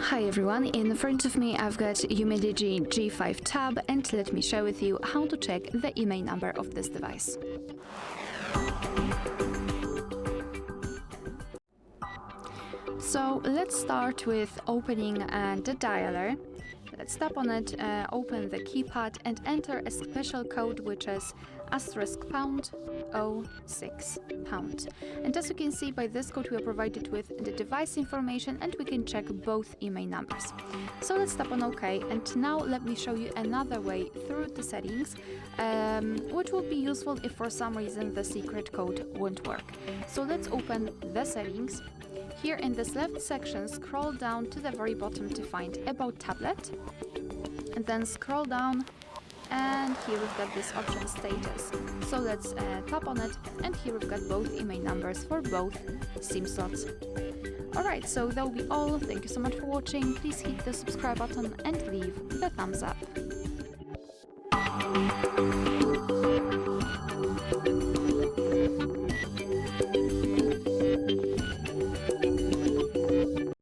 Hi everyone, in front of me I've got UMIDIGI G5 Tab, and let me share with you how to check the IMEI number of this device. So let's start with opening the dialer. Let's tap on it, open the keypad and enter a special code which is *#06#. And as you can see, by this code we are provided with the device information and we can check both IMEI numbers. So let's tap on OK, and now let me show you another way through the settings, which will be useful if for some reason the secret code won't work. So let's open the settings. Here in this left section, scroll down to the very bottom to find About Tablet, and then scroll down, and here we've got this option Status. So let's tap on it, and here we've got both IMEI numbers for both SIM slots. Alright, so that will be all. Thank you so much for watching. Please hit the subscribe button and leave the thumbs up.